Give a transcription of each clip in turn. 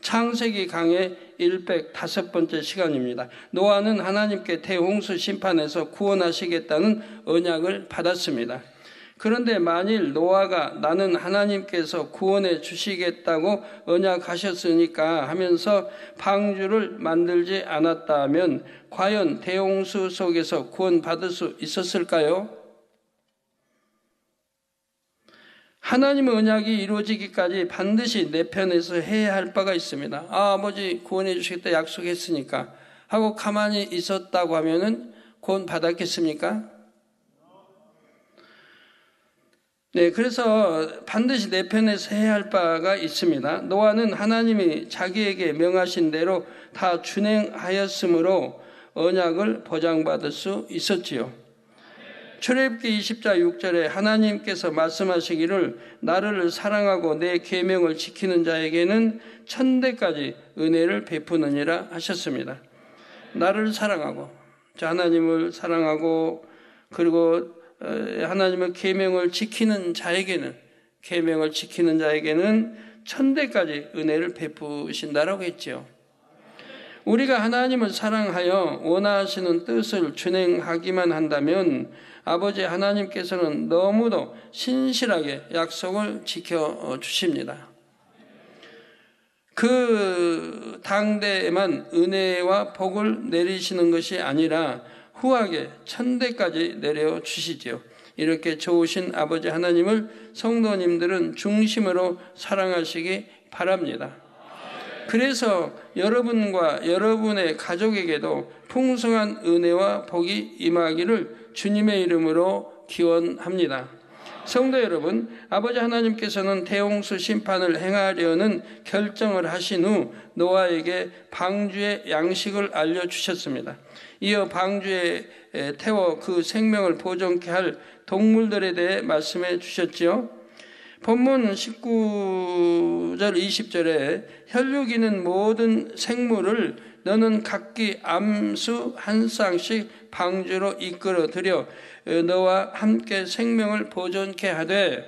창세기 강의 105번째 시간입니다. 노아는 하나님께 대홍수 심판에서 구원하시겠다는 언약을 받았습니다. 그런데 만일 노아가 나는 하나님께서 구원해 주시겠다고 언약하셨으니까 하면서 방주를 만들지 않았다면 과연 대홍수 속에서 구원받을 수 있었을까요? 하나님의 언약이 이루어지기까지 반드시 내 편에서 해야 할 바가 있습니다. 아버지 구원해 주시겠다 약속했으니까 하고 가만히 있었다고 하면은 구원 받았겠습니까? 네, 그래서 반드시 내 편에서 해야 할 바가 있습니다. 노아는 하나님이 자기에게 명하신 대로 다 준행하였으므로 언약을 보장받을 수 있었지요. 출애굽기 20장 6절에 하나님께서 말씀하시기를 나를 사랑하고 내 계명을 지키는 자에게는 천대까지 은혜를 베푸느니라 하셨습니다. 나를 사랑하고, 하나님을 사랑하고, 그리고 하나님의 계명을 지키는 자에게는 천대까지 은혜를 베푸신다라고 했죠. 우리가 하나님을 사랑하여 원하시는 뜻을 준행하기만 한다면 아버지 하나님께서는 너무도 신실하게 약속을 지켜주십니다. 그 당대에만 은혜와 복을 내리시는 것이 아니라 후하게 천대까지 내려주시지요. 이렇게 좋으신 아버지 하나님을 성도님들은 중심으로 사랑하시기 바랍니다. 그래서 여러분과 여러분의 가족에게도 풍성한 은혜와 복이 임하기를 주님의 이름으로 기원합니다. 성도 여러분, 아버지 하나님께서는 대홍수 심판을 행하려는 결정을 하신 후 노아에게 방주의 양식을 알려주셨습니다. 이어 방주에 태워 그 생명을 보존케 할 동물들에 대해 말씀해 주셨지요. 본문 19절 20절에 혈육 있는 모든 생물을 너는 각기 암수 한 쌍씩 방주로 이끌어 들여 너와 함께 생명을 보존케 하되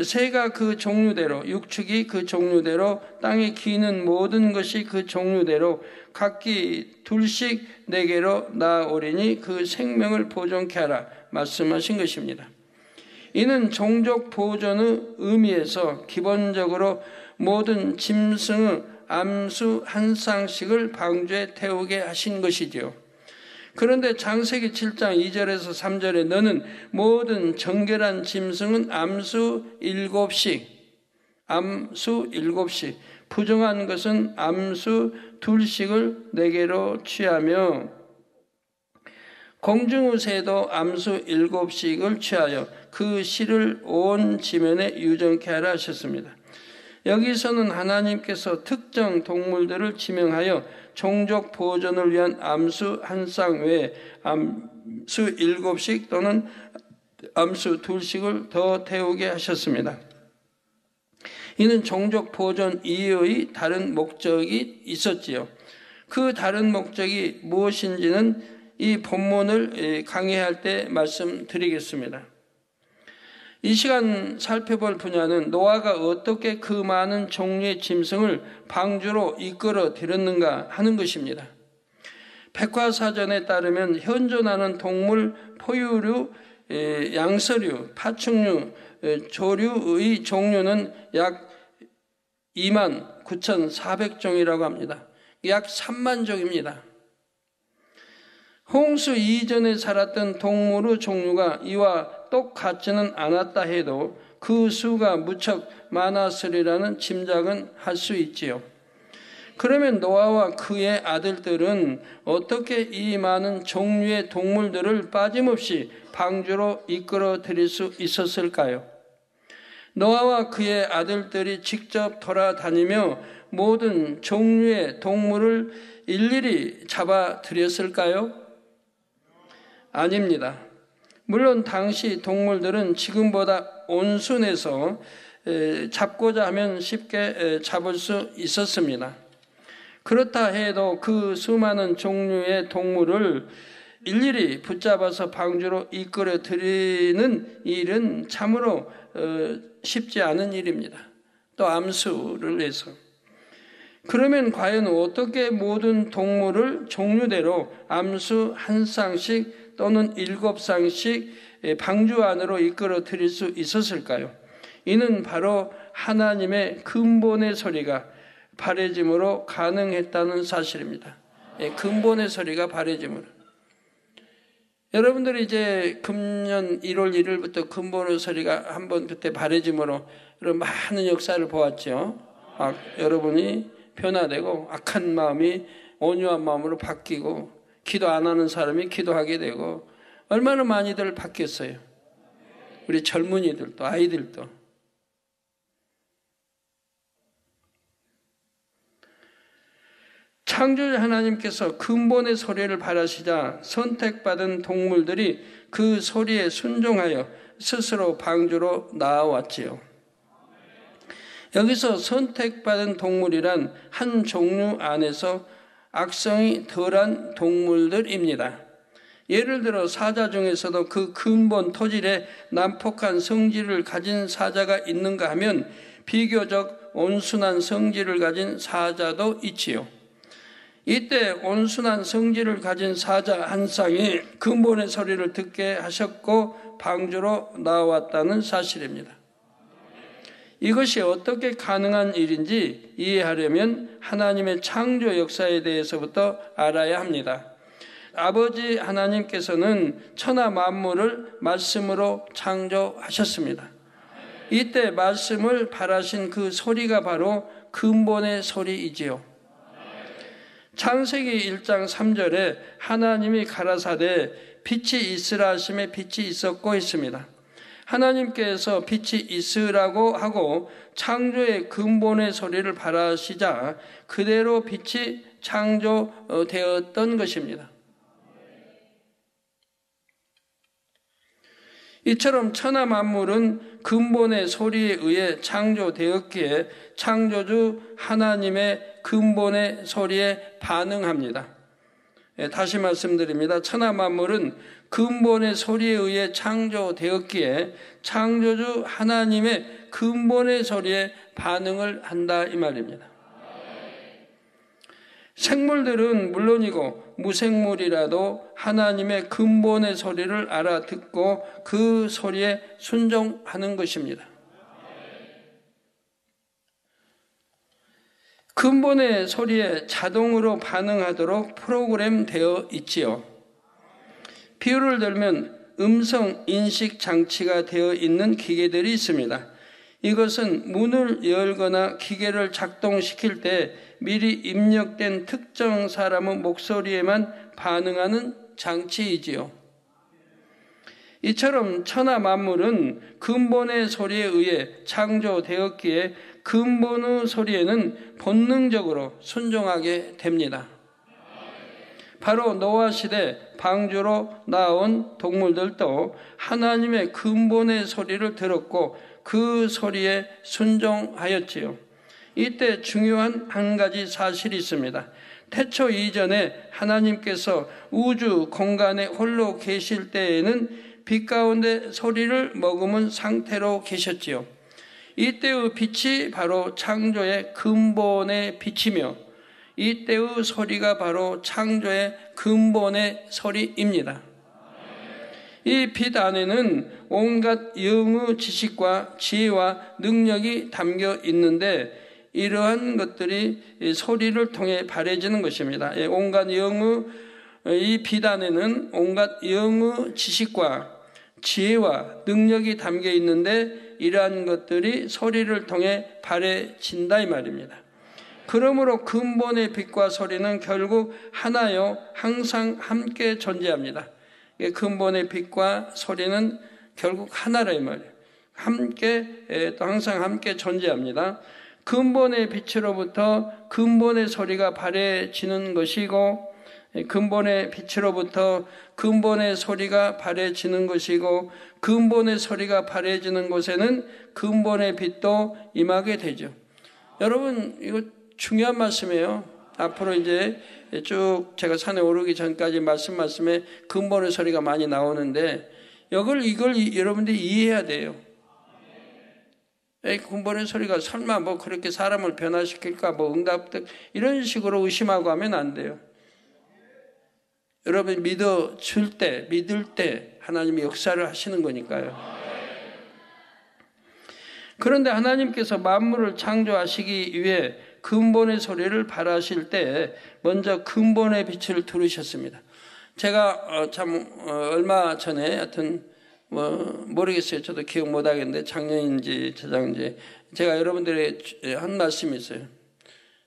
새가 그 종류대로 육축이 그 종류대로 땅에 기는 모든 것이 그 종류대로 각기 둘씩 내게로 나아오리니 그 생명을 보존케 하라 말씀하신 것입니다. 이는 종족 보존의 의미에서 기본적으로 모든 짐승의 암수 한 쌍씩을 방주에 태우게 하신 것이지요. 그런데 창세기 7장 2절에서 3절에 너는 모든 정결한 짐승은 암수 7씩, 부정한 것은 암수 2씩을 내게로 취하며 공중의 새도 암수 7씩을 취하여 그 씨를 온 지면에 유전케 하라 하셨습니다. 여기서는 하나님께서 특정 동물들을 지명하여 종족 보존을 위한 암수 한 쌍 외에 암수 7씩 또는 암수 2씩을 더 태우게 하셨습니다. 이는 종족 보존 이외의 다른 목적이 있었지요. 그 다른 목적이 무엇인지는 이 본문을 강의할 때 말씀드리겠습니다. 이 시간 살펴볼 분야는 노아가 어떻게 그 많은 종류의 짐승을 방주로 이끌어 들였는가 하는 것입니다. 백과사전에 따르면 현존하는 동물, 포유류, 양서류, 파충류, 조류의 종류는 약 29,400종이라고 합니다. 약 3만 종입니다. 홍수 이전에 살았던 동물의 종류가 이와 똑같지는 않았다 해도 그 수가 무척 많았으리라는 짐작은 할 수 있지요. 그러면 노아와 그의 아들들은 어떻게 이 많은 종류의 동물들을 빠짐없이 방주로 이끌어 들일 수 있었을까요? 노아와 그의 아들들이 직접 돌아다니며 모든 종류의 동물을 일일이 잡아 들였을까요? 아닙니다. 물론 당시 동물들은 지금보다 온순해서 잡고자 하면 쉽게 잡을 수 있었습니다. 그렇다 해도 그 수많은 종류의 동물을 일일이 붙잡아서 방주로 이끌어 들이는 일은 참으로 쉽지 않은 일입니다. 또 암수를 해서. 그러면 과연 어떻게 모든 동물을 종류대로 암수 한 쌍씩 또는 7쌍씩 방주 안으로 이끌어 들일 수 있었을까요? 이는 바로 하나님의 근본의 소리가 바래짐으로 가능했다는 사실입니다. 근본의 소리가 바래짐으로. 여러분들이 이제 금년 1월 1일부터 근본의 소리가 한번 그때 바래짐으로 이런 많은 역사를 보았죠. 여러분이 변화되고 악한 마음이 온유한 마음으로 바뀌고 기도 안 하는 사람이 기도하게 되고 얼마나 많이들 바뀌었어요. 우리 젊은이들도 아이들도. 창조주 하나님께서 근본의 소리를 바라시자 선택받은 동물들이 그 소리에 순종하여 스스로 방주로 나아왔지요. 여기서 선택받은 동물이란 한 종류 안에서 악성이 덜한 동물들입니다. 예를 들어 사자 중에서도 그 근본 토질에 난폭한 성질을 가진 사자가 있는가 하면 비교적 온순한 성질을 가진 사자도 있지요. 이때 온순한 성질을 가진 사자 한 쌍이 근본의 소리를 듣게 하셨고 방주로 나왔다는 사실입니다. 이것이 어떻게 가능한 일인지 이해하려면 하나님의 창조 역사에 대해서부터 알아야 합니다. 아버지 하나님께서는 천하 만물을 말씀으로 창조하셨습니다. 이때 말씀을 바라신 그 소리가 바로 근본의 소리이지요. 창세기 1장 3절에 하나님이 가라사대 빛이 있으라 하심에 빛이 있었고 했습니다. 하나님께서 빛이 있으라고 하고 창조의 근본의 소리를 바라시자 그대로 빛이 창조되었던 것입니다. 이처럼 천하 만물은 근본의 소리에 의해 창조되었기에 창조주 하나님의 근본의 소리에 반응합니다. 다시 말씀드립니다. 천하 만물은 근본의 소리에 의해 창조되었기에 창조주 하나님의 근본의 소리에 반응을 한다 이 말입니다. 생물들은 물론이고 무생물이라도 하나님의 근본의 소리를 알아듣고 그 소리에 순종하는 것입니다. 근본의 소리에 자동으로 반응하도록 프로그램되어 있지요. 비유를 들면 음성 인식 장치가 되어 있는 기계들이 있습니다. 이것은 문을 열거나 기계를 작동시킬 때 미리 입력된 특정 사람의 목소리에만 반응하는 장치이지요. 이처럼 천하 만물은 근본의 소리에 의해 창조되었기에 근본의 소리에는 본능적으로 순종하게 됩니다. 바로 노아 시대 방주로 나온 동물들도 하나님의 근본의 소리를 들었고 그 소리에 순종하였지요. 이때 중요한 한 가지 사실이 있습니다. 태초 이전에 하나님께서 우주 공간에 홀로 계실 때에는 빛 가운데 소리를 머금은 상태로 계셨지요. 이때의 빛이 바로 창조의 근본의 빛이며 이때의 소리가 바로 창조의 근본의 소리입니다. 이 빛 안에는 온갖 영의 지식과 지혜와 능력이 담겨 있는데 이러한 것들이 소리를 통해 발해지는 것입니다. 온갖 영의 이 빛 안에는 온갖 영의 지식과 지혜와 능력이 담겨 있는데 이러한 것들이 소리를 통해 발해진다 이 말입니다. 그러므로 근본의 빛과 소리는 결국 하나요 항상 함께 존재합니다. 근본의 빛과 소리는 결국 하나라 이 말이에요. 함께 또 항상 함께 존재합니다. 근본의 빛으로부터 근본의 소리가 발해지는 것이고 근본의 빛으로부터 근본의 소리가 발해지는 것이고 근본의 소리가 발해지는 곳에는 근본의 빛도 임하게 되죠. 여러분 이거 중요한 말씀이에요. 앞으로 이제 쭉 제가 산에 오르기 전까지 말씀에 근본의 소리가 많이 나오는데 이걸 여러분들이 이해해야 돼요. 근본의 소리가 설마 뭐 그렇게 사람을 변화시킬까, 뭐 응답들 이런 식으로 의심하고 하면 안 돼요. 여러분이 믿을 때 하나님이 역사를 하시는 거니까요. 그런데 하나님께서 만물을 창조하시기 위해 근본의 소리를 발하실 때 먼저 근본의 빛을 들으셨습니다. 제가 얼마 전에 하여튼 모르겠어요. 저도 기억 못 하겠는데 작년인지 저작인지 제가 여러분들에게 한 말씀이 있어요.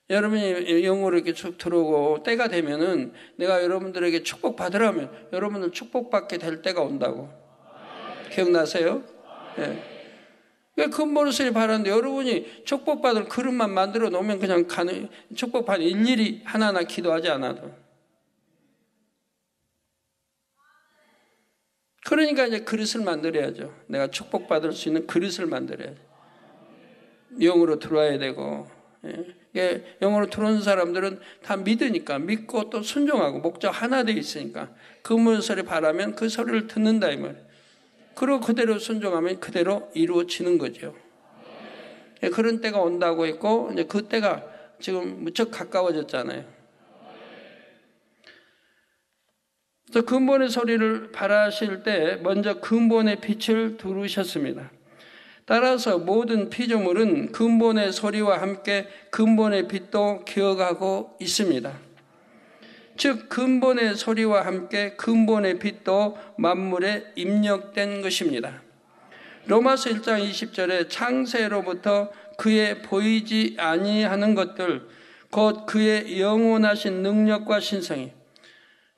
여러분이 영으로 이렇게 쭉 들어오고 때가 되면은 내가 여러분들에게 축복 받으라면 여러분은 축복받게 될 때가 온다고. 기억나세요? 네. 근본의 소리 바라는데 여러분이 축복받을 그릇만 만들어 놓으면 그냥 축복받는 일일이 하나하나 기도하지 않아도. 그러니까 이제 그릇을 만들어야죠. 내가 축복받을 수 있는 그릇을 만들어야죠. 영으로 들어와야 되고. 영으로 들어오는 사람들은 다 믿으니까 믿고 또 순종하고 목적 하나 돼 있으니까 근본의 소리 바라면 그 소리를 듣는다 이 말이에요. 그리고 그대로 순종하면 그대로 이루어지는 거죠. 그런 때가 온다고 했고 이제 그 때가 지금 무척 가까워졌잖아요. 그래서 근본의 소리를 발하실 때 먼저 근본의 빛을 두르셨습니다. 따라서 모든 피조물은 근본의 소리와 함께 근본의 빛도 기억하고 있습니다. 즉 근본의 소리와 함께 근본의 빛도 만물에 입력된 것입니다. 로마서 1장 20절에 창세로부터 그의 보이지 아니하는 것들 곧 그의 영원하신 능력과 신성이,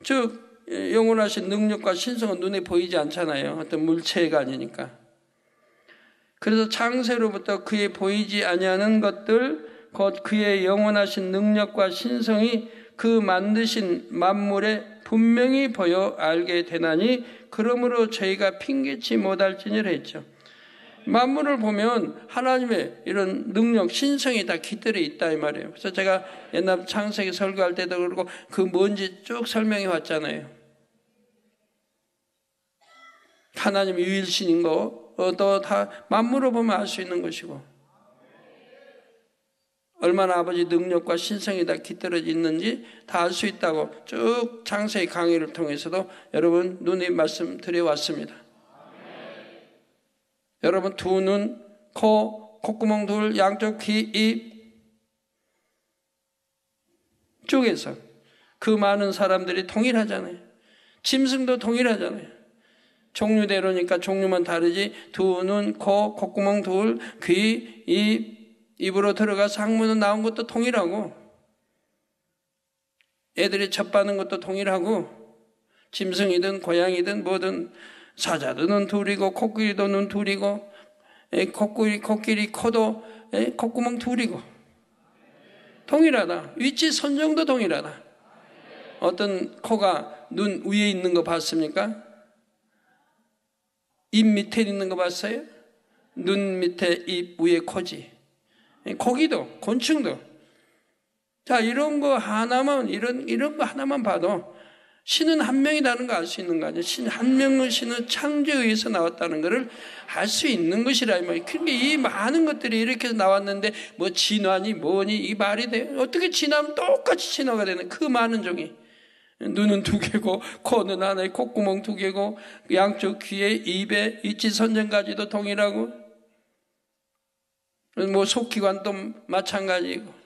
즉 영원하신 능력과 신성은 눈에 보이지 않잖아요. 어떤 물체가 아니니까. 그래서 창세로부터 그의 보이지 아니하는 것들 곧 그의 영원하신 능력과 신성이 그 만드신 만물에 분명히 보여 알게 되나니 그러므로 저희가 핑계치 못할지니라 했죠. 만물을 보면 하나님의 이런 능력, 신성이 다 깃들어 있다 이 말이에요. 그래서 제가 옛날 창세기 설교할 때도 그러고 그 뭔지 쭉 설명해 왔잖아요. 하나님 유일신인 거 또 다 만물을 보면 알 수 있는 것이고 얼마나 아버지 능력과 신성이 다 깃들어져 있는지 다 알 수 있다고 쭉 창세기 강의를 통해서도 여러분 눈에 말씀드려왔습니다. 여러분 두 눈, 코, 콧구멍 둘, 양쪽 귀, 입 쪽에서 그 많은 사람들이 동일하잖아요. 짐승도 동일하잖아요. 종류대로니까 종류만 다르지 두 눈, 코, 콧구멍 둘, 귀, 입으로 들어가서 항문은 나온 것도 동일하고 애들이 젖바는 것도 동일하고 짐승이든 고양이든 뭐든 사자도 눈 둘이고 코끼리도 눈 둘이고 코끼리 코도 콧구멍 둘이고 동일하다. 위치 선정도 동일하다. 어떤 코가 눈 위에 있는 거 봤습니까? 입 밑에 있는 거 봤어요? 눈 밑에 입 위에 코지. 고기도 곤충도. 자, 이런 거 하나만 이런 거 하나만 봐도 신은 한 명이라는 거 알 수 있는 거 아니에요? 신 한 명은 신은 창조에 의해서 나왔다는 것을 알 수 있는 것이라 이 말이에요. 그러니까 이 많은 것들이 이렇게 나왔는데 뭐 진화니 뭐니 이 말이 돼? 어떻게 진화하면 똑같이 진화가 되는 그 많은 종이. 눈은 두 개고 코는 하나에 콧구멍 두 개고 양쪽 귀에 입에 위치선정까지도 동일하고 뭐 속기관도 마찬가지고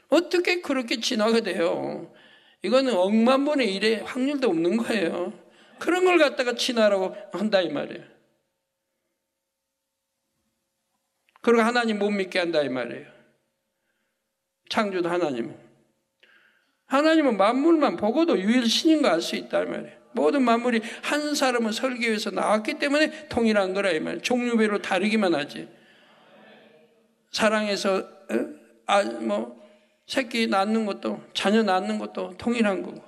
어떻게 그렇게 진화가 돼요? 이거는 억만 분의 1의 확률도 없는 거예요. 그런 걸 갖다가 진화라고 한다 이 말이에요. 그리고 하나님 못 믿게 한다 이 말이에요. 창조도 하나님은 만물만 보고도 유일신인 거 알 수 있다 이 말이에요. 모든 만물이 한 사람을 설계해서 위해서 나왔기 때문에 통일한 거라 이 말이에요. 종류별로 다르기만 하지. 사랑해서 새끼 낳는 것도 자녀 낳는 것도 통일한 거고.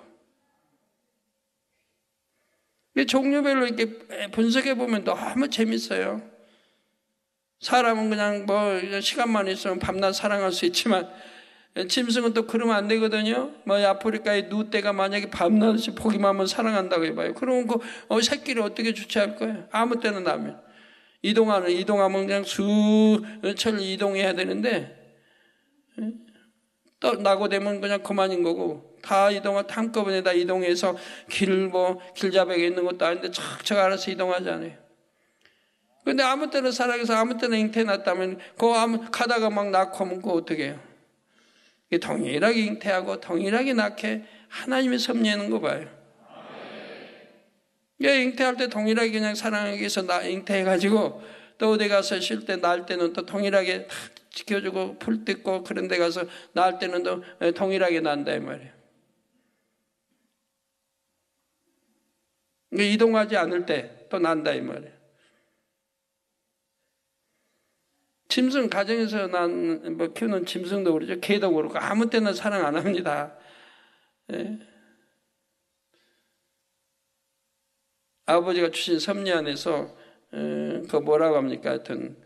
종류별로 이렇게 분석해 보면 너무 재밌어요. 사람은 그냥 시간만 있으면 밤낮 사랑할 수 있지만 짐승은 또 그러면 안 되거든요. 아프리카의 누떼가 만약에 밤낮이 보기만 하면 사랑한다고 해봐요. 그러면 새끼를 어떻게 주체할 거예요? 아무 때나 나면. 이동하면 그냥 수철 이동해야 되는데, 또 낙오되면 그냥 그만인 거고, 다 한꺼번에 다 이동해서 길잡이가 있는 것도 아닌데 척척 알아서 이동하잖아요. 근데 아무 때나 살아가서 아무 때나 잉태났다면, 가다가 막 낳고 하면 그거 어떻게 해요? 동일하게 잉태하고 동일하게 낳게 하나님이 섭리하는 거 봐요. 잉태할 때 동일하게 그냥 사랑하기 위해서 잉태해가지고 또 어디 가서 쉴 때 낳을 때는 또 동일하게 다 지켜주고 풀 뜯고 그런 데 가서 낳을 때는 또 동일하게 낳는다 이 말이에요. 이동하지 않을 때 또 낳는다 이 말이에요. 짐승 가정에서 키우는 짐승도 그러죠. 개도 그렇고 아무 때나 사랑 안 합니다. 예. 아버지가 주신 섭리 안에서 그 뭐라고 합니까? 하여튼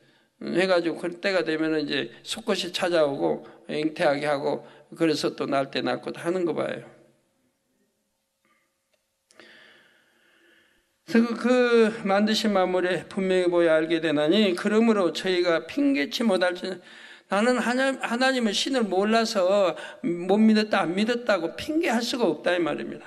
해가지고 그 때가 되면 이제 수컷이 찾아오고 잉태하게 하고 그래서 또 낳을 때 낳고 하는 거 봐요. 그 만드신 만물에 분명히 보여 알게 되나니 그러므로 저희가 핑계치 못할지 나는 하나님은 신을 몰라서 못 믿었다 안 믿었다고 핑계할 수가 없다 이 말입니다.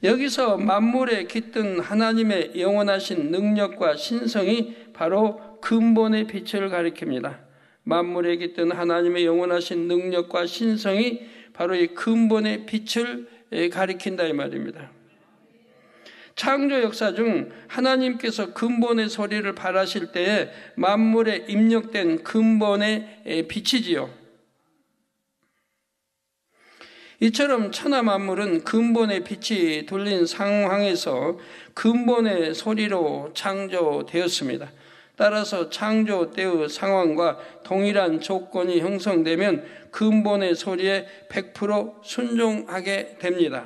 여기서 만물에 깃든 하나님의 영원하신 능력과 신성이 바로 근본의 빛을 가리킵니다. 만물에 깃든 하나님의 영원하신 능력과 신성이 바로 이 근본의 빛을 가리킨다 이 말입니다. 창조 역사 중 하나님께서 근본의 소리를 발하실 때에 만물에 입력된 근본의 빛이지요. 이처럼 천하 만물은 근본의 빛이 돌린 상황에서 근본의 소리로 창조되었습니다. 따라서 창조 때의 상황과 동일한 조건이 형성되면 근본의 소리에 100% 순종하게 됩니다.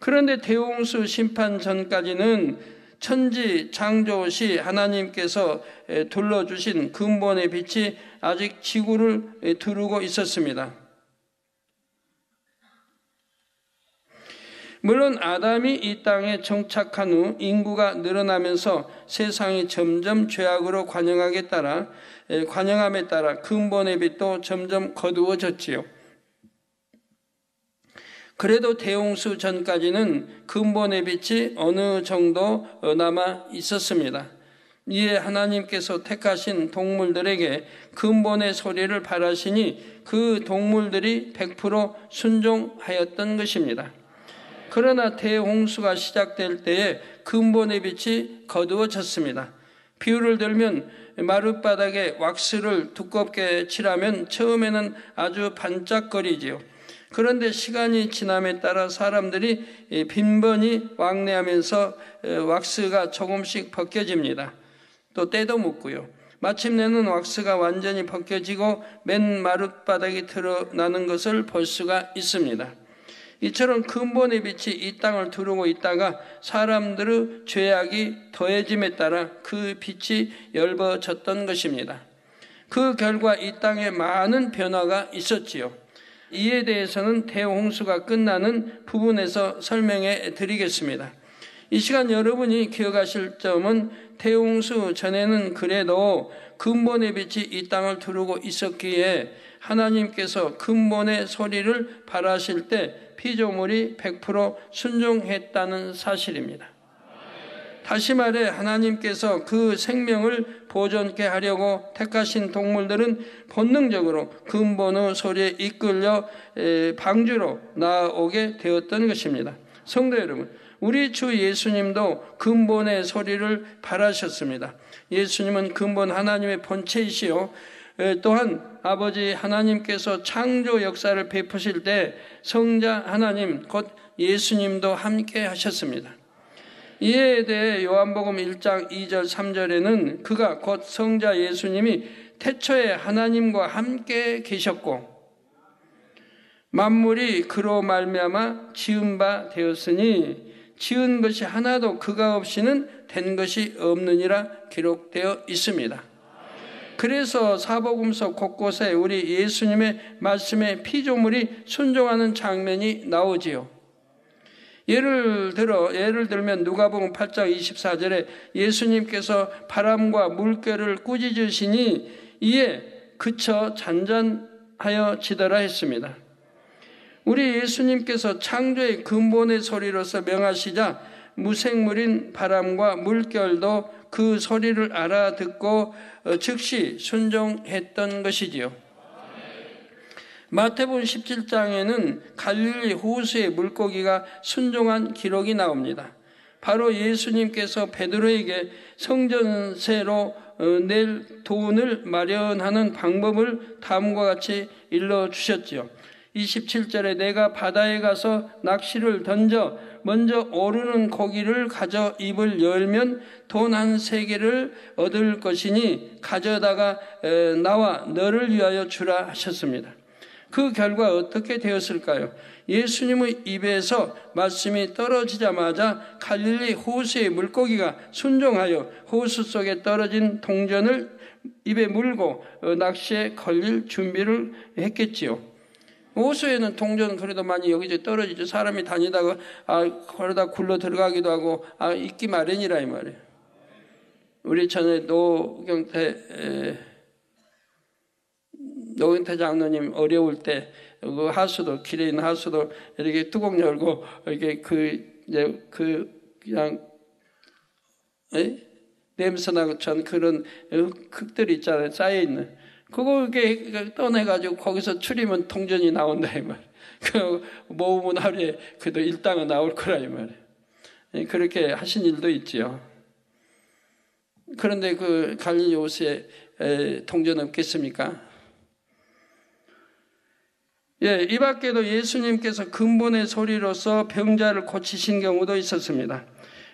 그런데 대홍수 심판 전까지는 천지 창조 시 하나님께서 둘러주신 근본의 빛이 아직 지구를 두르고 있었습니다. 물론 아담이 이 땅에 정착한 후 인구가 늘어나면서 세상이 점점 죄악으로 관영함에 따라 근본의 빛도 점점 거두어졌지요. 그래도 대홍수 전까지는 근본의 빛이 어느 정도 남아 있었습니다. 이에 하나님께서 택하신 동물들에게 근본의 소리를 발하시니 그 동물들이 100% 순종하였던 것입니다. 그러나 대홍수가 시작될 때에 근본의 빛이 거두어졌습니다. 비유를 들면 마룻바닥에 왁스를 두껍게 칠하면 처음에는 아주 반짝거리지요. 그런데 시간이 지남에 따라 사람들이 빈번히 왕래하면서 왁스가 조금씩 벗겨집니다. 또 때도 묻고요. 마침내는 왁스가 완전히 벗겨지고 맨 마룻바닥이 드러나는 것을 볼 수가 있습니다. 이처럼 근본의 빛이 이 땅을 두르고 있다가 사람들의 죄악이 더해짐에 따라 그 빛이 엷어졌던 것입니다. 그 결과 이 땅에 많은 변화가 있었지요. 이에 대해서는 대홍수가 끝나는 부분에서 설명해 드리겠습니다. 이 시간 여러분이 기억하실 점은 대홍수 전에는 그래도 근본의 빛이 이 땅을 두르고 있었기에 하나님께서 근본의 소리를 발하실 때 피조물이 100% 순종했다는 사실입니다. 다시 말해 하나님께서 그 생명을 보존케 하려고 택하신 동물들은 본능적으로 근본의 소리에 이끌려 방주로 나아오게 되었던 것입니다. 성도 여러분, 우리 주 예수님도 근본의 소리를 발하셨습니다. 예수님은 근본 하나님의 본체이시요 또한 아버지 하나님께서 창조 역사를 베푸실 때 성자 하나님 곧 예수님도 함께 하셨습니다. 이에 대해 요한복음 1장 2절 3절에는 그가 곧 성자 예수님이 태초에 하나님과 함께 계셨고 만물이 그로 말미암아 지은 바 되었으니 지은 것이 하나도 그가 없이는 된 것이 없느니라 기록되어 있습니다. 그래서 사복음서 곳곳에 우리 예수님의 말씀에 피조물이 순종하는 장면이 나오지요. 예를 들면 누가복음 8장 24절에 예수님께서 바람과 물결을 꾸짖으시니 이에 그쳐 잔잔하여 지더라 했습니다. 우리 예수님께서 창조의 근본의 소리로서 명하시자 무생물인 바람과 물결도 그 소리를 알아듣고 즉시 순종했던 것이지요. 마태복음 17장에는 갈릴리 호수의 물고기가 순종한 기록이 나옵니다. 바로 예수님께서 베드로에게 성전세로 낼 돈을 마련하는 방법을 다음과 같이 일러주셨지요. 27절에 내가 바다에 가서 낚시를 던져 먼저 오르는 고기를 가져 입을 열면 돈 한 세개를 얻을 것이니 가져다가 나와 너를 위하여 주라 하셨습니다. 그 결과 어떻게 되었을까요? 예수님의 입에서 말씀이 떨어지자마자 갈릴리 호수의 물고기가 순종하여 호수 속에 떨어진 동전을 입에 물고 낚시에 걸릴 준비를 했겠지요. 호수에는 동전 그래도 많이 여기저기 떨어지죠. 사람이 다니다가 그러다 굴러 들어가기도 하고 있기 마련이라 이 말이에요. 우리 전에 노경태 장로님 어려울 때 그 하수도 길에 있는 하수도 이렇게 뚜껑 열고 이렇게 그냥 냄새나고 전 그런 흙들이 있잖아요. 쌓여 있는. 그거 이렇게 떠내가지고 거기서 추리면 동전이 나온다 이 말. 그 모으면 하루에 그래도 일당은 나올 거라 이 말. 그렇게 하신 일도 있지요. 그런데 그 갈릴리 호수에 동전 없겠습니까? 이 밖에도 예수님께서 근본의 소리로서 병자를 고치신 경우도 있었습니다.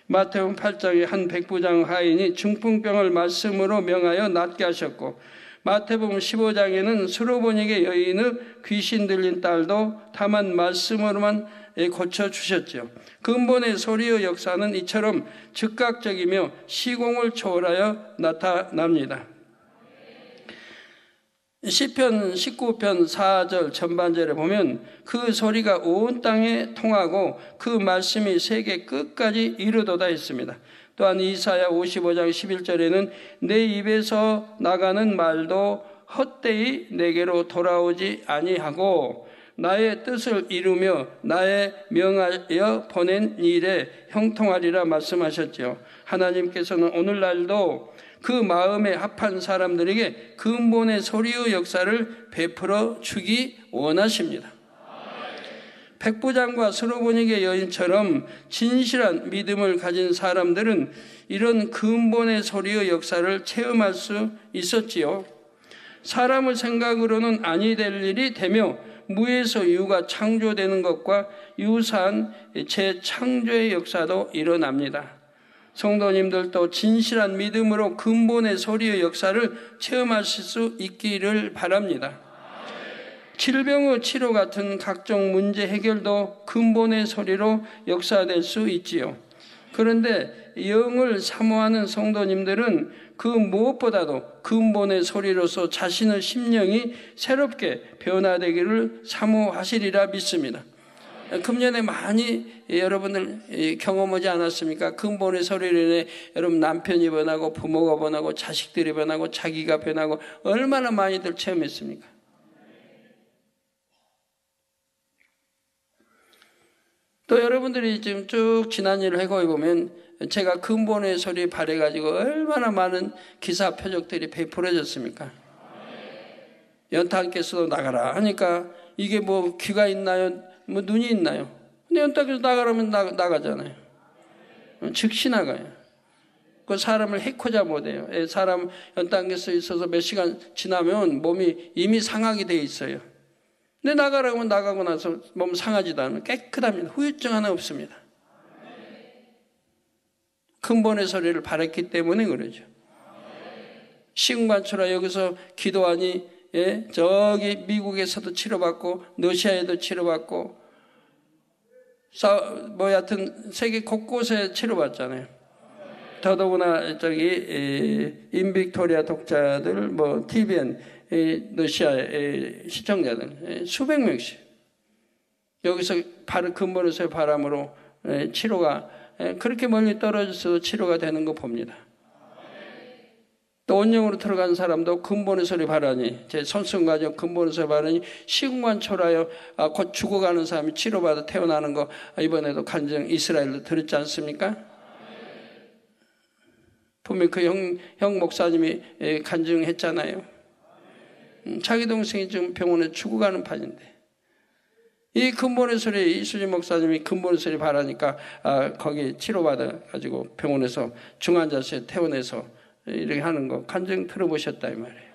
마태복음 8장에 한 백부장 하인이 중풍병을 말씀으로 명하여 낫게 하셨고, 마태복음 15장에는 수로보니게 여인의 귀신 들린 딸도 다만 말씀으로만 고쳐주셨죠. 근본의 소리의 역사는 이처럼 즉각적이며 시공을 초월하여 나타납니다. 시편 19편 4절 전반절에 보면 그 소리가 온 땅에 통하고 그 말씀이 세계 끝까지 이르도다 했습니다. 또한 이사야 55장 11절에는 내 입에서 나가는 말도 헛되이 내게로 돌아오지 아니하고 나의 뜻을 이루며 나의 명하여 보낸 일에 형통하리라 말씀하셨죠. 하나님께서는 오늘날도 그 마음에 합한 사람들에게 근본의 소리의 역사를 베풀어 주기 원하십니다. 백부장과 수로보니게 여인처럼 진실한 믿음을 가진 사람들은 이런 근본의 소리의 역사를 체험할 수 있었지요. 사람의 생각으로는 아니 될 일이 되며 무에서 유가 창조되는 것과 유사한 재창조의 역사도 일어납니다. 성도님들도 진실한 믿음으로 근본의 소리의 역사를 체험하실 수 있기를 바랍니다. 질병의 치료 같은 각종 문제 해결도 근본의 소리로 역사될 수 있지요. 그런데 영을 사모하는 성도님들은 그 무엇보다도 근본의 소리로서 자신의 심령이 새롭게 변화되기를 사모하시리라 믿습니다. 금년에 많이 여러분들 경험하지 않았습니까? 근본의 소리로 인해 여러분 남편이 변하고 부모가 변하고 자식들이 변하고 자기가 변하고 얼마나 많이들 체험했습니까? 또 여러분들이 지금 쭉 지난 일을 해보게 보면 제가 근본의 소리 발해가지고 얼마나 많은 기사 표적들이 베풀어졌습니까? 연탄께서도 나가라 하니까 이게 뭐 귀가 있나요? 뭐 눈이 있나요? 근데 연탄께서 나가라면 나가잖아요. 즉시 나가요. 그 사람을 해코자 못해요. 사람 연탄께서 있어서 몇 시간 지나면 몸이 이미 상하게 돼 있어요. 근데 나가라고 하면 나가고 나서 몸 상하지도 않아요. 깨끗합니다. 후유증 하나 없습니다. 근본의 소리를 바랐기 때문에 그러죠. 시흥반초라 여기서 기도하니 저기 미국에서도 치료받고 러시아에도 치료받고 여하튼 세계 곳곳에 치료받잖아요. 더더구나 저기 인빅토리아 독자들 TVN 러시아의 시청자들 수백 명씩 여기서 근본에서의 바람으로 치료가 그렇게 멀리 떨어져서 치료가 되는 거 봅니다. 또 원령으로 들어간 사람도 근본의 소리 바라니 제 손승과정 근본의 소리 바라니 시공간 초라하여 곧 죽어가는 사람이 치료받아 태어나는 거 이번에도 간증 이스라엘로 들었지 않습니까? 분명히 그 형 목사님이 간증했잖아요. 자기 동생이 지금 병원에 죽어가는 판인데 이 근본의 소리 이수진 목사님이 근본의 소리 바라니까 거기 치료받아 가지고 병원에서 중환자실에 퇴원해서 이렇게 하는 거 간증 들어보셨다 이 말이에요.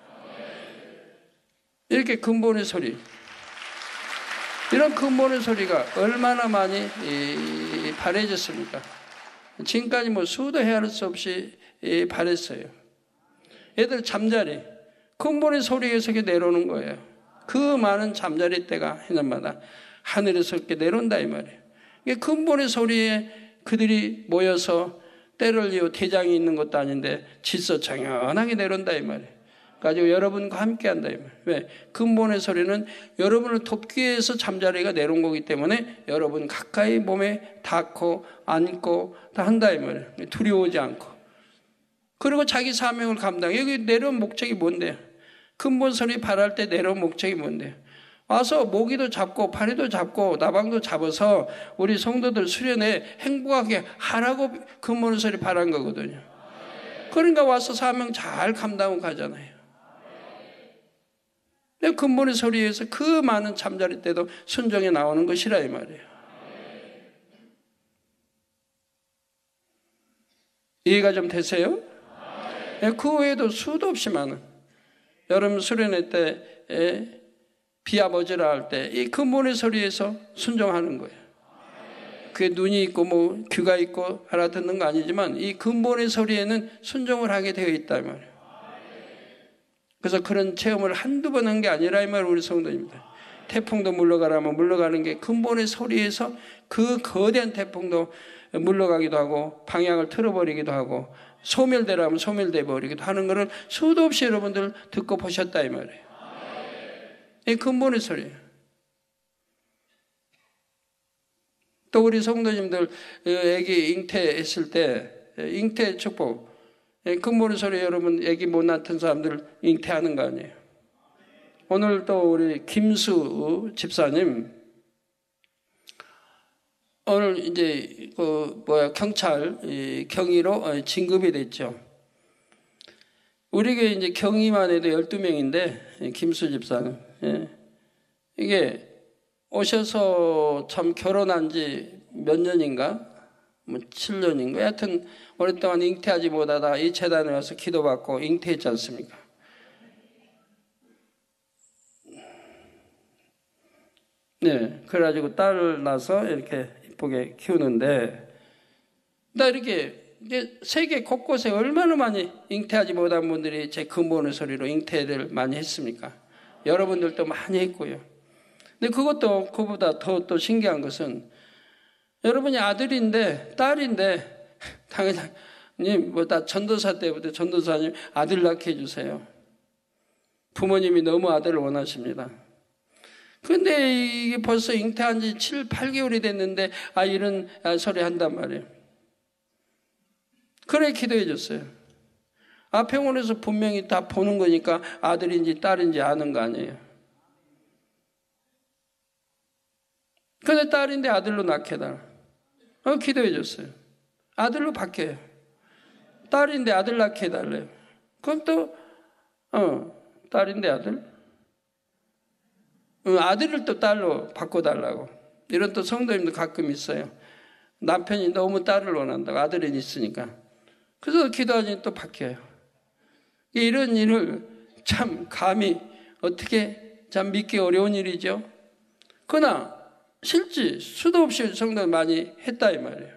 이렇게 근본의 소리, 이런 근본의 소리가 얼마나 많이 바래졌습니까? 지금까지 뭐 수도 헤아릴 수 없이 바랬어요. 얘들 잠자리, 근본의 소리에서 내려오는 거예요. 그 많은 잠자리 때가 해년마다 하늘에서 이렇게 내려온다 이 말이에요. 근본의 소리에 그들이 모여서 때를 이어 대장이 있는 것도 아닌데 질서정연하게 내려온다 이 말이에요. 가지고 여러분과 함께 한다 이 말이에요. 왜? 근본의 소리는 여러분을 돕기 위해서 잠자리가 내려온 거기 때문에 여러분 가까이 몸에 닿고 안고 다 한다 이 말이에요. 두려워하지 않고. 그리고 자기 사명을 감당해. 여기 내려온 목적이 뭔데요? 근본 소리 바랄 때 내려온 목적이 뭔데요? 와서 모기도 잡고 파리도 잡고 나방도 잡아서 우리 성도들 수련회 행복하게 하라고 근본 소리 바란 거거든요. 그러니까 와서 사명 잘 감당하고 가잖아요. 근본의 소리에서 그 많은 잠자리 때도 순종에 나오는 것이라 이 말이에요. 이해가 좀 되세요? 그 외에도 수도 없이 많은 여러분 수련회 때 비아버지라 할 때 이 근본의 소리에서 순종하는 거예요. 그게 눈이 있고 뭐 귀가 있고 알아듣는 거 아니지만 이 근본의 소리에는 순종을 하게 되어 있다 이 말이에요. 그래서 그런 체험을 한두 번 한 게 아니라 이 말이에요. 우리 성도입니다. 태풍도 물러가라면 물러가는 게 근본의 소리에서 그 거대한 태풍도 물러가기도 하고 방향을 틀어버리기도 하고 소멸되라면 소멸돼 버리기도 하는 것을 수도 없이 여러분들 듣고 보셨다 이 말이에요. 이 근본의 소리예요. 또 우리 성도님들 애기 잉태했을 때 잉태 축복 근본의 소리 여러분 애기 못 낳던 사람들 잉태하는 거 아니에요. 오늘 또 우리 김수 집사님 오늘 이제 경찰 경위로 진급이 됐죠. 우리 교회 이제 경위만 해도 12명인데 김수 집사는 이게 오셔서 참 결혼한 지 몇 년인가? 뭐 7년인가? 하여튼 오랫동안 잉태하지 못하다 이 재단에 와서 기도받고 잉태했지 않습니까? 네, 그래가지고 딸을 낳아서 이렇게 이쁘게 키우는데 나 이렇게 이제 세계 곳곳에 얼마나 많이 잉태하지 못한 분들이 제 근본의 소리로 잉태를 많이 했습니까? 여러분들도 많이 했고요. 근데 그것도 그보다 더 또 신기한 것은 여러분이 아들인데 딸인데 당연히 뭐 다 전도사 때부터 전도사님 아들 낳게 해주세요. 부모님이 너무 아들을 원하십니다. 근데 이게 벌써 잉태한 지 7, 8개월이 됐는데 이런 소리 한단 말이에요. 그래 기도해 줬어요. 병원에서 분명히 다 보는 거니까 아들인지 딸인지 아는 거 아니에요. 근데 딸인데 아들로 낳게 해달라. 기도해 줬어요. 아들로 바뀌어요. 딸인데 아들 낳게 해달래요. 그럼 또 딸인데 아들? 아들을 또 딸로 바꿔달라고. 이런 또 성도님도 가끔 있어요. 남편이 너무 딸을 원한다고. 아들은 있으니까. 그래서 기도하니 또 바뀌어요. 이런 일을 참 감히 어떻게 참 믿기 어려운 일이죠. 그러나 실제 수도 없이 성도 많이 했다 이 말이에요.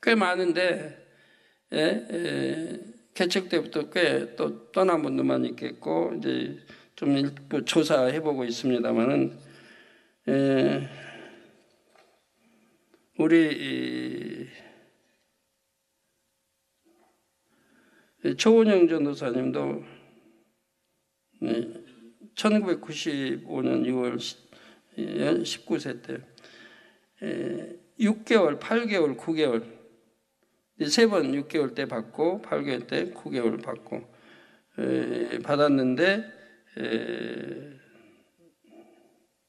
꽤 많은데 개척 때부터 꽤 또 떠난 분도 많이 있겠고 이제 좀 일부 조사해보고 있습니다만은 우리 조은영 전도사님도 1995년 6월 19세 때 6개월, 8개월, 9개월 세 번 6개월 때 받고 8개월 때 9개월 받고 받았는데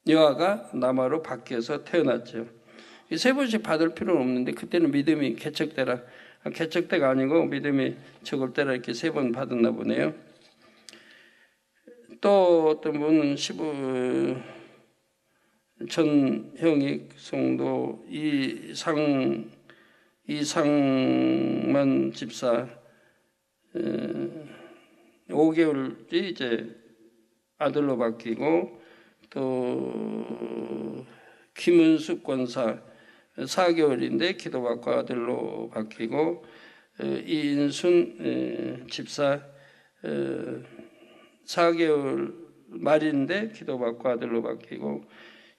여아가 남아로 바뀌어서 태어났죠. 세 번씩 받을 필요는 없는데 그때는 믿음이 개척때라, 개척때가 아니고 믿음이 적을 때라 이렇게 세 번 받았나 보네요. 또 어떤 분은 전형익 성도 이상만 집사 5개월이 이제 아들로 바뀌고, 또 김은숙 권사 4개월인데 기도받고 아들로 바뀌고, 이인순 집사 4개월 말인데 기도받고 아들로 바뀌고,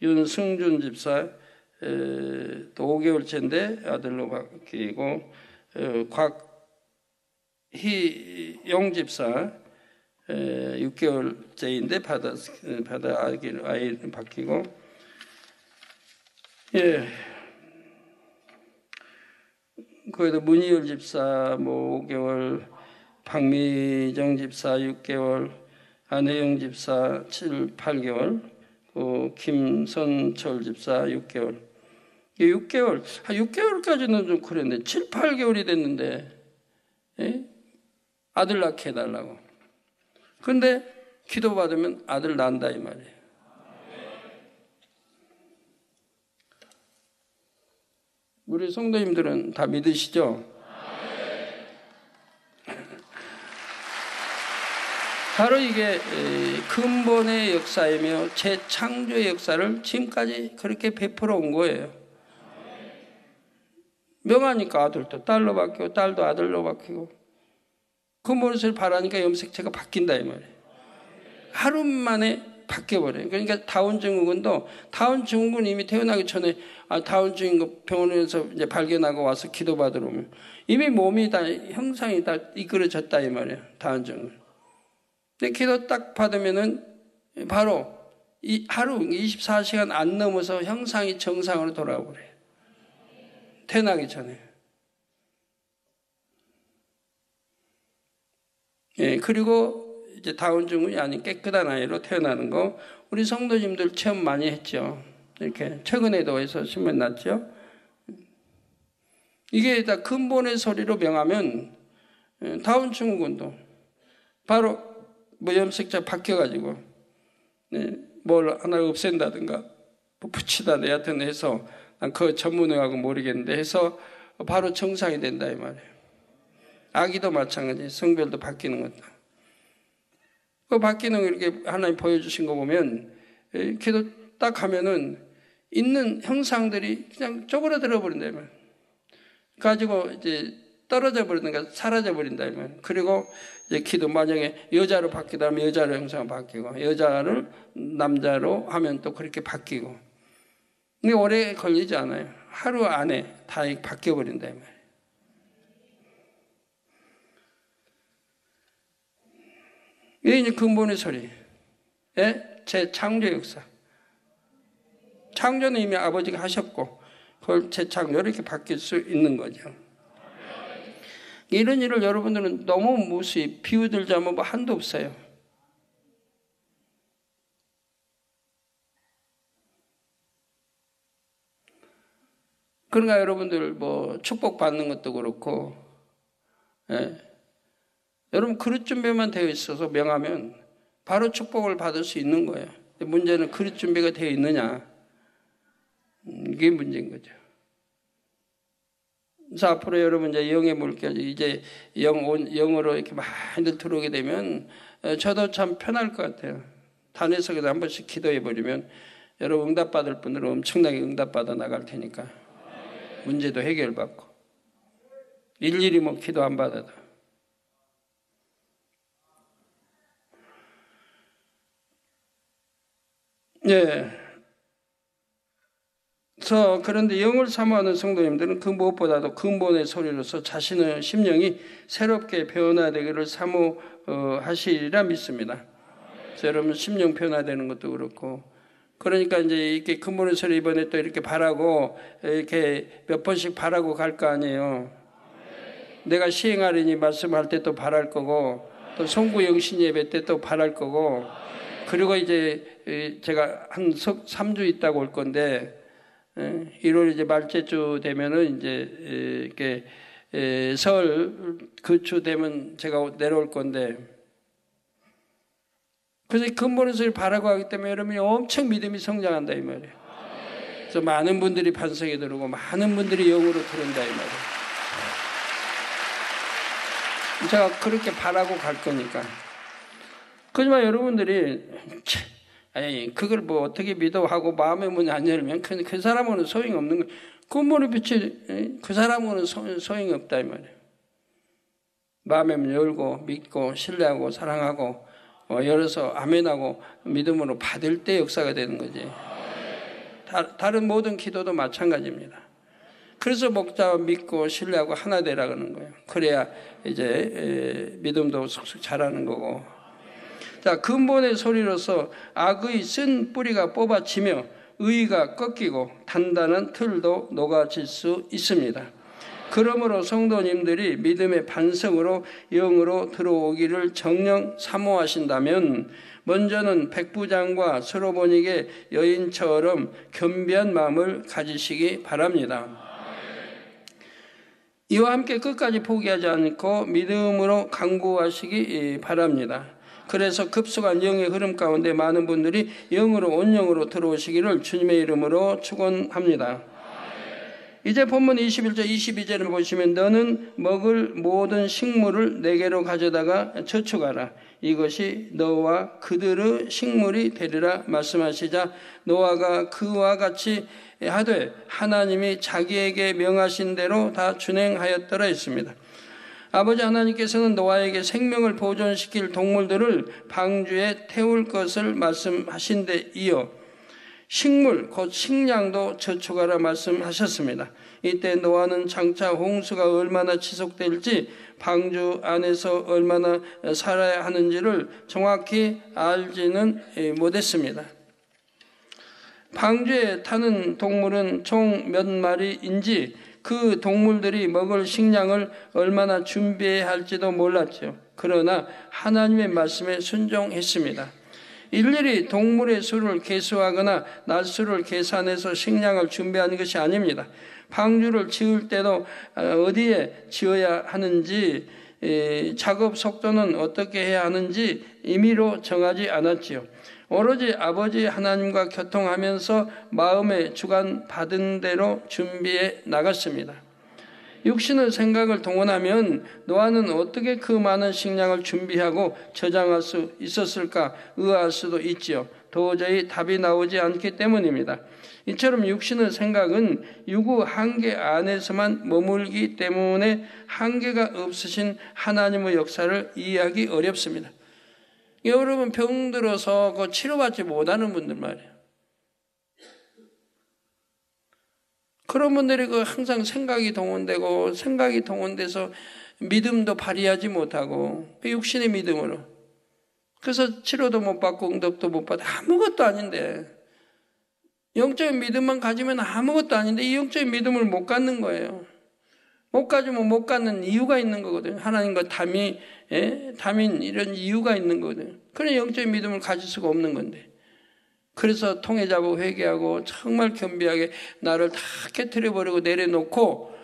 윤승준 집사 또 5개월째인데 아들로 바뀌고, 곽희영 집사 6개월째인데 받아 아이 바뀌고, 거기도 문희율 집사 뭐 5개월, 박미정 집사 6개월, 안혜영 집사 8개월, 또 김선철 집사 6개월. 6개월까지는 좀 그랬는데 7, 8개월이 됐는데 아들 낳게 해달라고. 근데 기도받으면 아들 낳는다 이 말이에요. 우리 성도님들은 다 믿으시죠? 바로 이게 근본의 역사이며 재창조의 역사를 지금까지 그렇게 베풀어 온 거예요. 명하니까 아들도 딸로 바뀌고 딸도 아들로 바뀌고, 근본을 바라니까 염색체가 바뀐다 이 말이에요. 하루 만에 바뀌어버려요. 그러니까 다운 증후군도, 다운 증후군 이미 태어나기 전에 다운 증후군 병원에서 이제 발견하고 와서 기도받으러 오면 이미 몸이 다 형상이 다 이끌어졌다 이 말이에요. 다운 증후군. 근데 기도 딱 받으면은 바로 하루 24시간 안 넘어서 형상이 정상으로 돌아오래요. 태어나기 전에. 그리고 이제 다운 증후군이 아닌 깨끗한 아이로 태어나는 거 우리 성도님들 체험 많이 했죠. 이렇게 최근에도 해서 신문 났죠. 이게 다 근본의 소리로 명하면 다운 증후군도 바로 뭐 염색자 바뀌어가지고 뭘 하나 없앤다든가 뭐 붙이다 여하튼 해서 난 그 전문의하고 모르겠는데 해서 바로 정상이 된다 이 말이에요. 아기도 마찬가지, 성별도 바뀌는 것도. 그 바뀌는 거 이렇게 하나님 보여주신 거 보면 기도 딱 하면은 있는 형상들이 그냥 쪼그라들어 버린다 이 말이에요. 가지고 이제 떨어져 버리는가 사라져 버린다 이 말이에요. 그리고 이제 기도 만약에 여자로 바뀌다 하면 여자로 형상 바뀌고, 여자를 남자로 하면 또 그렇게 바뀌고. 근데 오래 걸리지 않아요. 하루 안에 다 바뀌어 버린다 이 말이에요. 이게 이제 근본의 소리. 제 창조 역사. 창조는 이미 아버지가 하셨고, 그걸 재창조로 이렇게 바뀔 수 있는 거죠. 이런 일을 여러분들은 너무 무수히 비유들자면 뭐 한도 없어요. 그러니까 여러분들 뭐 축복받는 것도 그렇고, 여러분 그릇 준비만 되어 있어서 명하면 바로 축복을 받을 수 있는 거예요. 문제는 그릇 준비가 되어 있느냐, 이게 문제인 거죠. 그래서 앞으로 여러분 이제 영의 물결, 이제 영으로 이렇게 많이들 들어오게 되면 저도 참 편할 것 같아요. 단회석에서 한 번씩 기도해 버리면 여러분 응답받을 분들은 엄청나게 응답받아 나갈 테니까 문제도 해결받고, 일일이 뭐 기도 안 받아도. 그런데 영을 사모하는 성도님들은 그 무엇보다도 근본의 소리로서 자신의 심령이 새롭게 변화되기를 사모하시리라 믿습니다. 그래서 여러분 심령 변화되는 것도 그렇고, 그러니까 이제 이렇게 근본의 소리 이번에 또 이렇게 바라고 이렇게 몇 번씩 바라고 갈 거 아니에요. 내가 시행하리니 말씀할 때 또 바랄 거고, 또 송구 영신 예배 때 또 바랄 거고, 그리고 이제 제가 한 3주 있다가 올 건데, 1월 이제 말째 주 되면은 이제 이렇게 설 그 주 되면 제가 내려올 건데, 그래서 근본의 소리를 바라고 하기 때문에 여러분이 엄청 믿음이 성장한다 이 말이에요. 그래서 많은 분들이 반성에 들어오고 많은 분들이 영으로 들은다 이 말이에요. 제가 그렇게 바라고 갈 거니까. 그지만 여러분들이 아니 그걸 뭐 어떻게 믿어 하고 마음의 문이 안 열면 그 사람은 소용이 없는 거예요. 근본의 빛이 그 사람은 소용이 없다 이 말이에요. 마음의 문 열고 믿고 신뢰하고 사랑하고 열어서 아멘하고 믿음으로 받을 때 역사가 되는 거지. 다른 모든 기도도 마찬가지입니다. 그래서 목자와 믿고 신뢰하고 하나 되라 그러는 거예요. 그래야 이제 믿음도 쑥쑥 자라는 거고. 자, 근본의 소리로서 악의 쓴 뿌리가 뽑아지며 의가 꺾이고 단단한 틀도 녹아질 수 있습니다. 그러므로 성도님들이 믿음의 반성으로 영으로 들어오기를 정녕 사모하신다면 먼저는 백부장과 솔로몬에게 여인처럼 겸비한 마음을 가지시기 바랍니다. 이와 함께 끝까지 포기하지 않고 믿음으로 강구하시기 바랍니다. 그래서 급속한 영의 흐름 가운데 많은 분들이 영으로 온영으로 들어오시기를 주님의 이름으로 축원합니다. 이제 본문 21절 22절을 보시면 너는 먹을 모든 식물을 내게로 가져다가 저축하라. 이것이 너와 그들의 식물이 되리라 말씀하시자 노아가 그와 같이 하되 하나님이 자기에게 명하신 대로 다 준행하였더라 했습니다. 아버지 하나님께서는 노아에게 생명을 보존시킬 동물들을 방주에 태울 것을 말씀하신 데 이어 식물 곧 식량도 저축하라 말씀하셨습니다. 이때 노아는 장차 홍수가 얼마나 지속될지 방주 안에서 얼마나 살아야 하는지를 정확히 알지는 못했습니다. 방주에 타는 동물은 총 몇 마리인지 그 동물들이 먹을 식량을 얼마나 준비해야 할지도 몰랐죠. 그러나 하나님의 말씀에 순종했습니다. 일일이 동물의 수를 계수하거나 날수를 계산해서 식량을 준비하는 것이 아닙니다. 방주를 지을 때도 어디에 지어야 하는지 작업 속도는 어떻게 해야 하는지 임의로 정하지 않았지요. 오로지 아버지 하나님과 교통하면서 마음의 주관 받은 대로 준비해 나갔습니다. 육신의 생각을 동원하면 노아는 어떻게 그 많은 식량을 준비하고 저장할 수 있었을까 의아할 수도 있지요. 도저히 답이 나오지 않기 때문입니다. 이처럼 육신의 생각은 유구 한계 안에서만 머물기 때문에 한계가 없으신 하나님의 역사를 이해하기 어렵습니다. 여러분 병들어서 그 치료받지 못하는 분들 말이에요. 그런 분들이 그 항상 생각이 동원돼서 믿음도 발휘하지 못하고 육신의 믿음으로 그래서 치료도 못 받고 응답도 못 받아 아무것도 아닌데 영적인 믿음만 가지면 아무것도 아닌데 이 영적인 믿음을 못 갖는 거예요. 못 가지면 못 갖는 이유가 있는 거거든요. 하나님과 담인 이런 이유가 있는 거거든요. 그런 영적인 믿음을 가질 수가 없는 건데 그래서 통회잡고 회개하고 정말 겸비하게 나를 다 깨트려버리고 내려놓고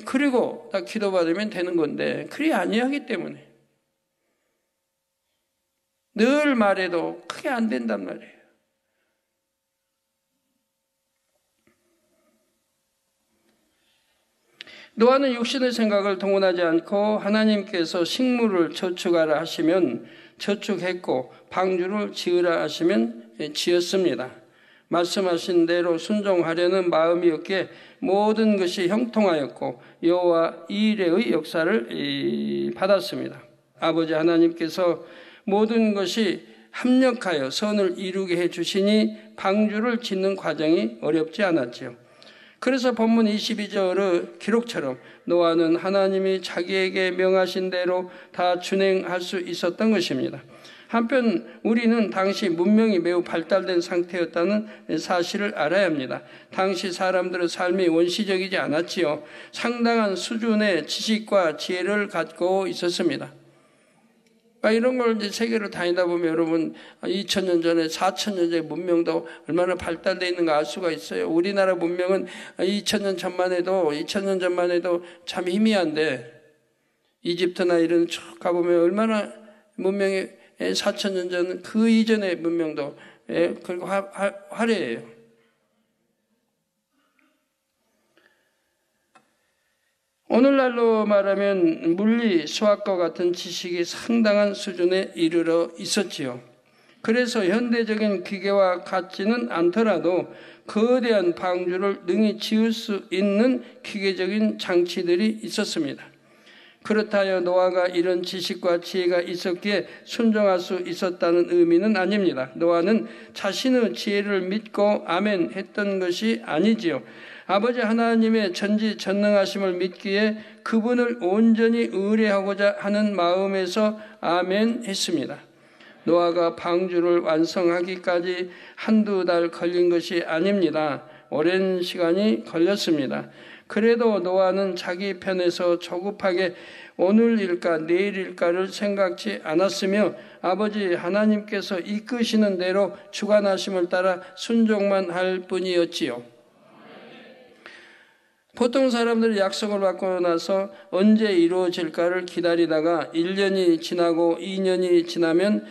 그리고 다 기도받으면 되는 건데 그리 아니하기 때문에 늘 말해도 크게 안 된단 말이에요. 노아는 육신의 생각을 동원하지 않고 하나님께서 식물을 저축하라 하시면 저축했고 방주를 지으라 하시면 지었습니다. 말씀하신 대로 순종하려는 마음이었기에 모든 것이 형통하였고 여호와 이레의 역사를 받았습니다. 아버지 하나님께서 모든 것이 합력하여 선을 이루게 해주시니 방주를 짓는 과정이 어렵지 않았지요. 그래서 본문 22절의 기록처럼 노아는 하나님이 자기에게 명하신 대로 다 준행할 수 있었던 것입니다. 한편 우리는 당시 문명이 매우 발달된 상태였다는 사실을 알아야 합니다. 당시 사람들의 삶이 원시적이지 않았지요. 상당한 수준의 지식과 지혜를 갖고 있었습니다. 이런 걸 이제 세계를 다니다 보면 여러분 2000년 전에 4000년 전의 문명도 얼마나 발달되어 있는가 알 수가 있어요. 우리나라 문명은 2000년 전만 해도 참 희미한데 이집트나 이런 쭉 가보면 얼마나 문명이 4000년 전 그 이전의 문명도 그리고 화려해요. 오늘날로 말하면 물리, 수학과 같은 지식이 상당한 수준에 이르러 있었지요. 그래서 현대적인 기계와 같지는 않더라도 거대한 방주를 능히 지을 수 있는 기계적인 장치들이 있었습니다. 그렇다여 노아가 이런 지식과 지혜가 있었기에 순종할 수 있었다는 의미는 아닙니다. 노아는 자신의 지혜를 믿고 아멘 했던 것이 아니지요. 아버지 하나님의 전지전능하심을 믿기에 그분을 온전히 의뢰하고자 하는 마음에서 아멘 했습니다. 노아가 방주를 완성하기까지 한두 달 걸린 것이 아닙니다. 오랜 시간이 걸렸습니다. 그래도 노아는 자기 편에서 조급하게 오늘 일까 내일 일까를 생각지 않았으며 아버지 하나님께서 이끄시는 대로 주관하심을 따라 순종만 할 뿐이었지요. 보통 사람들이 약속을 받고 나서 언제 이루어질까를 기다리다가 1년이 지나고 2년이 지나면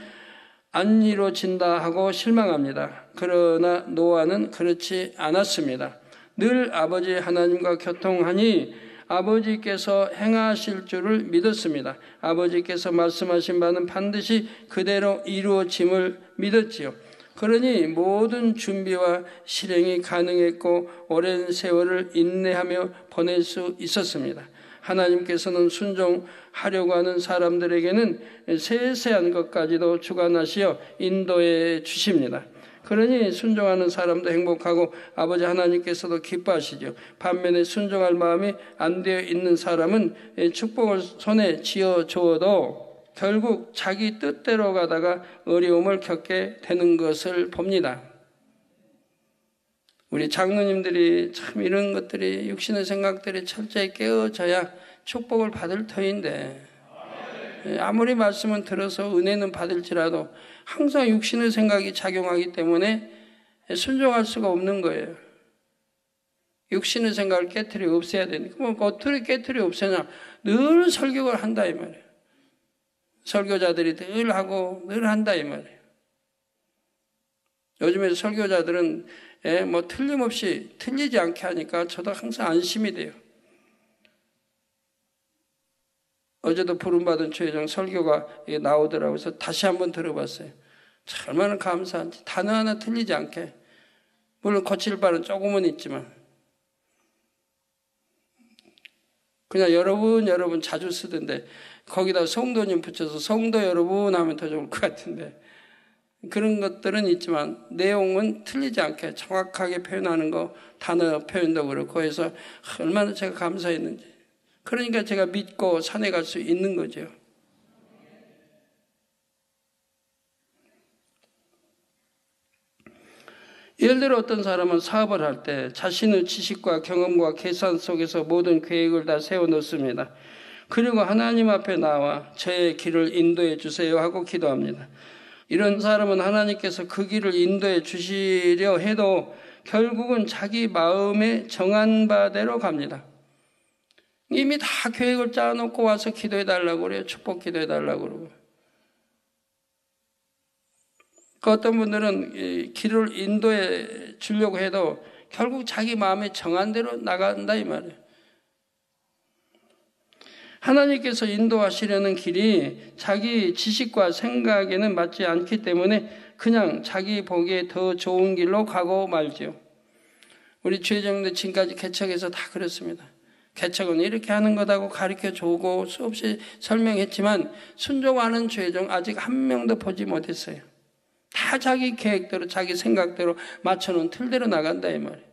안 이루어진다 하고 실망합니다. 그러나 노아는 그렇지 않았습니다. 늘 아버지 하나님과 교통하니 아버지께서 행하실 줄을 믿었습니다. 아버지께서 말씀하신 바는 반드시 그대로 이루어짐을 믿었지요. 그러니 모든 준비와 실행이 가능했고 오랜 세월을 인내하며 보낼 수 있었습니다. 하나님께서는 순종하려고 하는 사람들에게는 세세한 것까지도 주관하시어 인도해 주십니다. 그러니 순종하는 사람도 행복하고 아버지 하나님께서도 기뻐하시죠. 반면에 순종할 마음이 안 되어 있는 사람은 축복을 손에 쥐어 주어도 결국 자기 뜻대로 가다가 어려움을 겪게 되는 것을 봅니다. 우리 장로님들이 참 이런 것들이 육신의 생각들이 철저히 깨어져야 축복을 받을 터인데 아무리 말씀은 들어서 은혜는 받을지라도 항상 육신의 생각이 작용하기 때문에 순종할 수가 없는 거예요. 육신의 생각을 깨트려 없애야 되니까. 뭐 어떻게 깨트려 없애냐. 늘 설교를 한다 이 말이에요. 설교자들이 늘 하고 늘 한다 이 말이에요. 요즘에 설교자들은 뭐 틀림없이 틀리지 않게 하니까 저도 항상 안심이 돼요. 어제도 부름받은 최회장 설교가 나오더라고요. 그래서 다시 한번 들어봤어요. 참 얼마나 감사한지. 단어 하나 틀리지 않게. 물론 거칠 바는 조금은 있지만 그냥 여러분 자주 쓰던데 거기다 성도님 붙여서 성도 여러분 하면 더 좋을 것 같은데 그런 것들은 있지만 내용은 틀리지 않게 정확하게 표현하는 거 단어 표현도 그렇고 해서 얼마나 제가 감사했는지. 그러니까 제가 믿고 산에 갈 수 있는 거죠. 예를 들어 어떤 사람은 사업을 할 때 자신의 지식과 경험과 계산 속에서 모든 계획을 다 세워놓습니다. 그리고 하나님 앞에 나와 저의 길을 인도해 주세요 하고 기도합니다. 이런 사람은 하나님께서 그 길을 인도해 주시려 해도 결국은 자기 마음에 정한 바대로 갑니다. 이미 다 계획을 짜놓고 와서 기도해 달라고 그래요. 축복 기도해 달라고 그러고. 그 어떤 분들은 길을 인도해 주려고 해도 결국 자기 마음에 정한 대로 나간다 이 말이에요. 하나님께서 인도하시려는 길이 자기 지식과 생각에는 맞지 않기 때문에 그냥 자기 보기에 더 좋은 길로 가고 말죠. 우리 최정도 지금까지 개척에서 다 그렇습니다. 개척은 이렇게 하는 거다고 가르쳐주고 수없이 설명했지만 순종하는 최종 아직 한 명도 보지 못했어요. 다 자기 계획대로 자기 생각대로 맞춰놓은 틀대로 나간다 이 말이에요.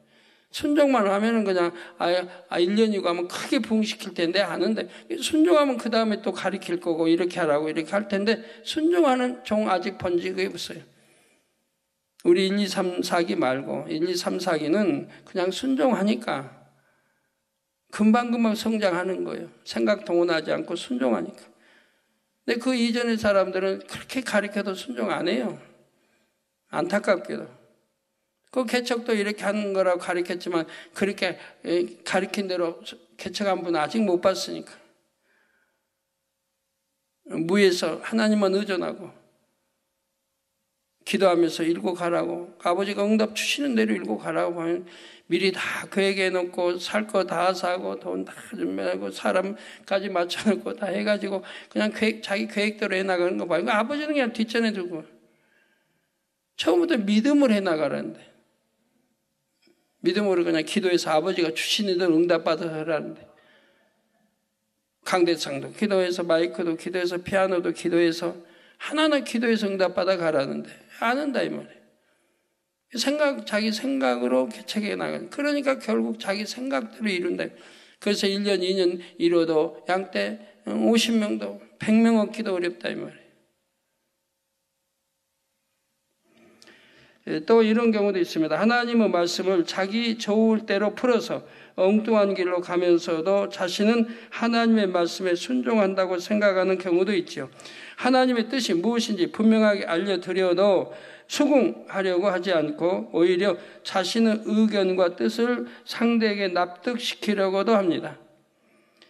순종만 하면은 그냥 1년이고 하면 크게 부흥시킬 텐데 하는데, 순종하면 그 다음에 또 가르칠 거고 이렇게 하라고 이렇게 할 텐데, 순종하는 종 아직 본 적이 없어요. 우리 1, 2, 3, 4기 말고 1, 2, 3, 4기는 그냥 순종하니까 금방금방 성장하는 거예요. 생각 동원하지 않고 순종하니까. 근데 그 이전의 사람들은 그렇게 가르쳐도 순종 안 해요. 안타깝게도. 그 개척도 이렇게 하는 거라고 가르쳤지만 그렇게 가르친 대로 개척한 분은 아직 못 봤으니까. 무에서 하나님만 의존하고 기도하면서 일고 가라고, 아버지가 응답 주시는 대로 일고 가라고 하면 미리 다 계획해 놓고 살 거 다 사고 돈 다 준비하고 사람까지 맞춰놓고 다 해가지고 그냥 자기 계획대로 해나가는 거 봐요. 아버지는 그냥 뒷전에 두고 처음부터 믿음을 해나가라는데, 믿음으로 그냥 기도해서 아버지가 주시는 대로 응답받아서 하라는데, 강대상도 기도해서, 마이크도 기도해서, 피아노도 기도해서, 하나하나 기도해서 응답받아 가라는데 안 한다 이 말이에요. 자기 생각으로 개척해 나가는. 그러니까 결국 자기 생각대로 이룬다. 그래서 1년, 2년 이뤄도 양떼 50명도 100명 얻기도 어렵다 이 말이에요. 또 이런 경우도 있습니다. 하나님의 말씀을 자기 좋을 대로 풀어서 엉뚱한 길로 가면서도 자신은 하나님의 말씀에 순종한다고 생각하는 경우도 있죠. 하나님의 뜻이 무엇인지 분명하게 알려드려도 수긍하려고 하지 않고 오히려 자신의 의견과 뜻을 상대에게 납득시키려고도 합니다.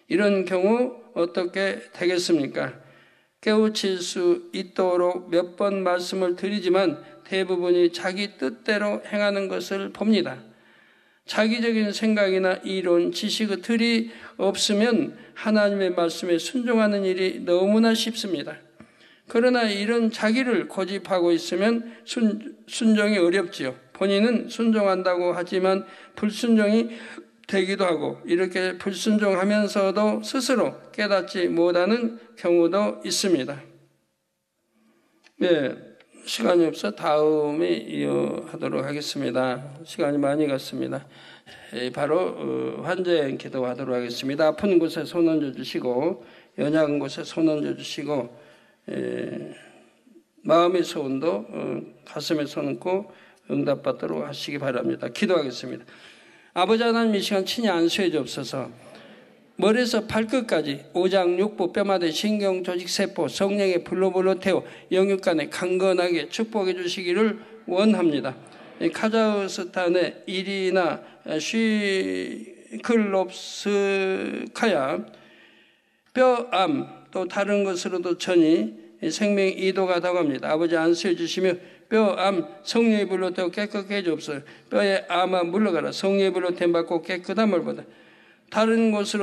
이런 경우 어떻게 되겠습니까? 깨우칠 수 있도록 몇 번 말씀을 드리지만 대부분이 자기 뜻대로 행하는 것을 봅니다. 자기적인 생각이나 이론, 지식의 틀이 없으면 하나님의 말씀에 순종하는 일이 너무나 쉽습니다. 그러나 이런 자기를 고집하고 있으면 순종이 어렵지요. 본인은 순종한다고 하지만 불순종이 되기도 하고, 이렇게 불순종하면서도 스스로 깨닫지 못하는 경우도 있습니다. 네, 시간이 없어 다음에 이어하도록 하겠습니다. 시간이 많이 갔습니다. 바로 환자의 기도하도록 하겠습니다. 아픈 곳에 손 얹어 주시고, 연약한 곳에 손 얹어 주시고, 마음의 소원도 가슴에 손 얹고 응답받도록 하시기 바랍니다. 기도하겠습니다. 아버지 하나님, 이 시간 친히 안수해 주옵소서. 머리에서 발끝까지 오장, 육부, 뼈마대, 신경, 조직, 세포, 성령의 불로 태워 영육간에 강건하게 축복해 주시기를 원합니다. 카자흐스탄의 이리나 쉬클롭스카야 뼈암 또 다른 것으로도 전이 생명이 이동하다고 합니다. 아버지 안수해 주시며 뼈암 성령의 불로 태워 깨끗게 해 주옵소서. 뼈에 암아 물러가라. 성령의 불로 댐 받고 깨끗함을 보다. 다른 곳으로